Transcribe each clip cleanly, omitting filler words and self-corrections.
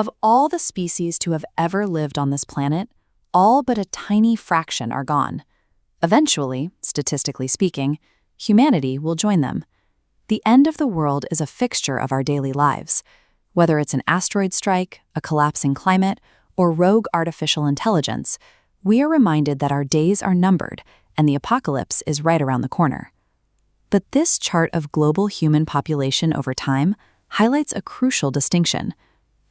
Of all the species to have ever lived on this planet, all but a tiny fraction are gone. Eventually, statistically speaking, humanity will join them. The end of the world is a fixture of our daily lives. Whether it's an asteroid strike, a collapsing climate, or rogue artificial intelligence, we are reminded that our days are numbered and the apocalypse is right around the corner. But this chart of global human population over time highlights a crucial distinction.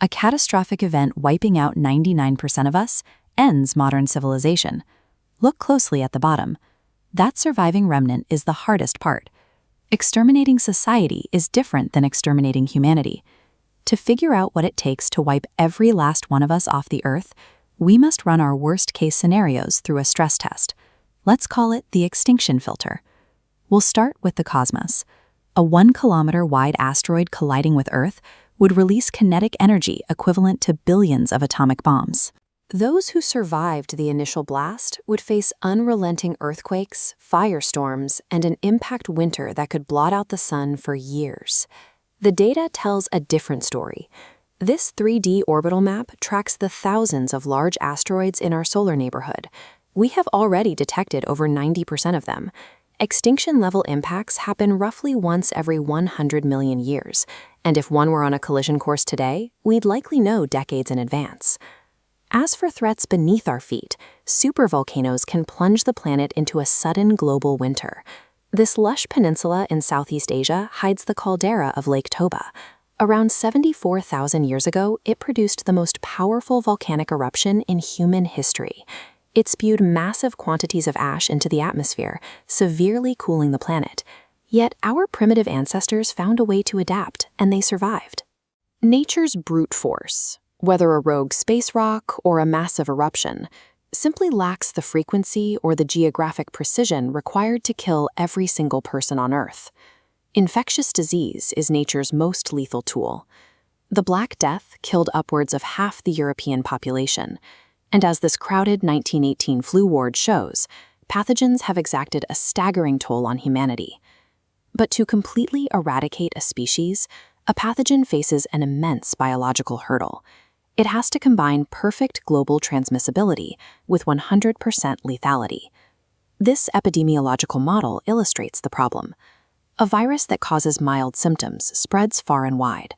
A catastrophic event wiping out 99% of us ends modern civilization. Look closely at the bottom. That surviving remnant is the hardest part. Exterminating society is different than exterminating humanity. To figure out what it takes to wipe every last one of us off the Earth, we must run our worst-case scenarios through a stress test. Let's call it the extinction filter. We'll start with the cosmos. A 1-kilometer-wide asteroid colliding with Earth would release kinetic energy equivalent to billions of atomic bombs. Those who survived the initial blast would face unrelenting earthquakes, firestorms, and an impact winter that could blot out the sun for years. The data tells a different story. This 3D orbital map tracks the thousands of large asteroids in our solar neighborhood. We have already detected over 90% of them. Extinction-level impacts happen roughly once every 100 million years, and if one were on a collision course today, we'd likely know decades in advance. As for threats beneath our feet, supervolcanoes can plunge the planet into a sudden global winter. This lush peninsula in Southeast Asia hides the caldera of Lake Toba. Around 74,000 years ago, it produced the most powerful volcanic eruption in human history. It spewed massive quantities of ash into the atmosphere, severely cooling the planet. Yet our primitive ancestors found a way to adapt, and they survived. Nature's brute force, whether a rogue space rock or a massive eruption, simply lacks the frequency or the geographic precision required to kill every single person on Earth. Infectious disease is nature's most lethal tool. The Black Death killed upwards of half the European population, and as this crowded 1918 flu ward shows, pathogens have exacted a staggering toll on humanity. But to completely eradicate a species, a pathogen faces an immense biological hurdle. It has to combine perfect global transmissibility with 100% lethality. This epidemiological model illustrates the problem. A virus that causes mild symptoms spreads far and wide,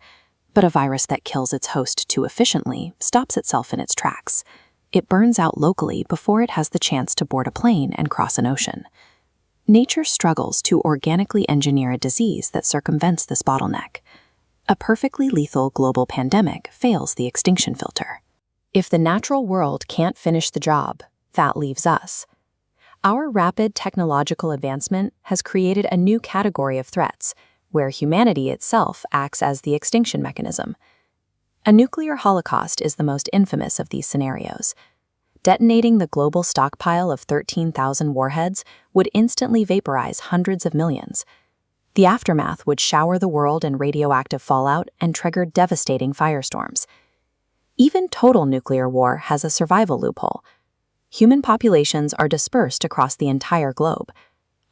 but a virus that kills its host too efficiently stops itself in its tracks. It burns out locally before it has the chance to board a plane and cross an ocean. Nature struggles to organically engineer a disease that circumvents this bottleneck. A perfectly lethal global pandemic fails the extinction filter. If the natural world can't finish the job, that leaves us. Our rapid technological advancement has created a new category of threats, where humanity itself acts as the extinction mechanism. A nuclear holocaust is the most infamous of these scenarios. Detonating the global stockpile of 13,000 warheads would instantly vaporize hundreds of millions. The aftermath would shower the world in radioactive fallout and trigger devastating firestorms. Even total nuclear war has a survival loophole. Human populations are dispersed across the entire globe.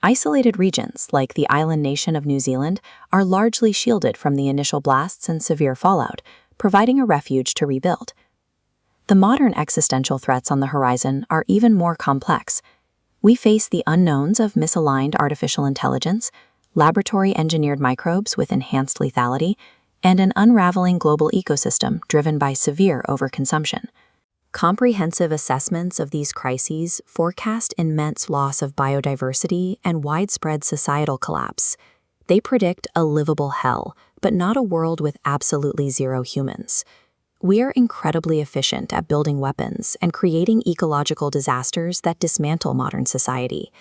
Isolated regions, like the island nation of New Zealand, are largely shielded from the initial blasts and severe fallout, providing a refuge to rebuild. The modern existential threats on the horizon are even more complex. We face the unknowns of misaligned artificial intelligence, laboratory-engineered microbes with enhanced lethality, and an unraveling global ecosystem driven by severe overconsumption. Comprehensive assessments of these crises forecast immense loss of biodiversity and widespread societal collapse. They predict a livable hell, but not a world with absolutely zero humans. We are incredibly efficient at building weapons and creating ecological disasters that dismantle modern society.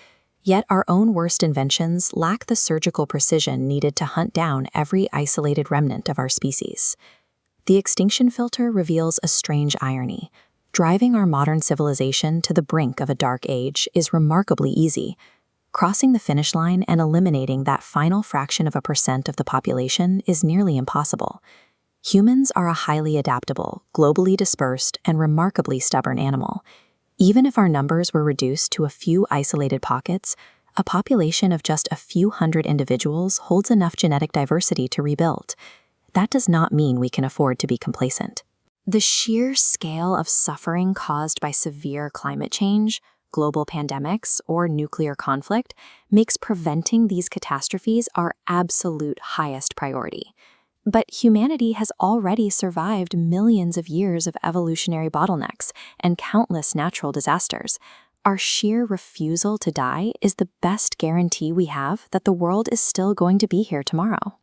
Yet our own worst inventions lack the surgical precision needed to hunt down every isolated remnant of our species. The extinction filter reveals a strange irony. Driving our modern civilization to the brink of a dark age is remarkably easy. Crossing the finish line and eliminating that final fraction of a percent of the population is nearly impossible. Humans are a highly adaptable, globally dispersed, and remarkably stubborn animal. Even if our numbers were reduced to a few isolated pockets, a population of just a few hundred individuals holds enough genetic diversity to rebuild. That does not mean we can afford to be complacent. The sheer scale of suffering caused by severe climate change, global pandemics, or nuclear conflict makes preventing these catastrophes our absolute highest priority. But humanity has already survived millions of years of evolutionary bottlenecks and countless natural disasters. Our sheer refusal to die is the best guarantee we have that the world is still going to be here tomorrow.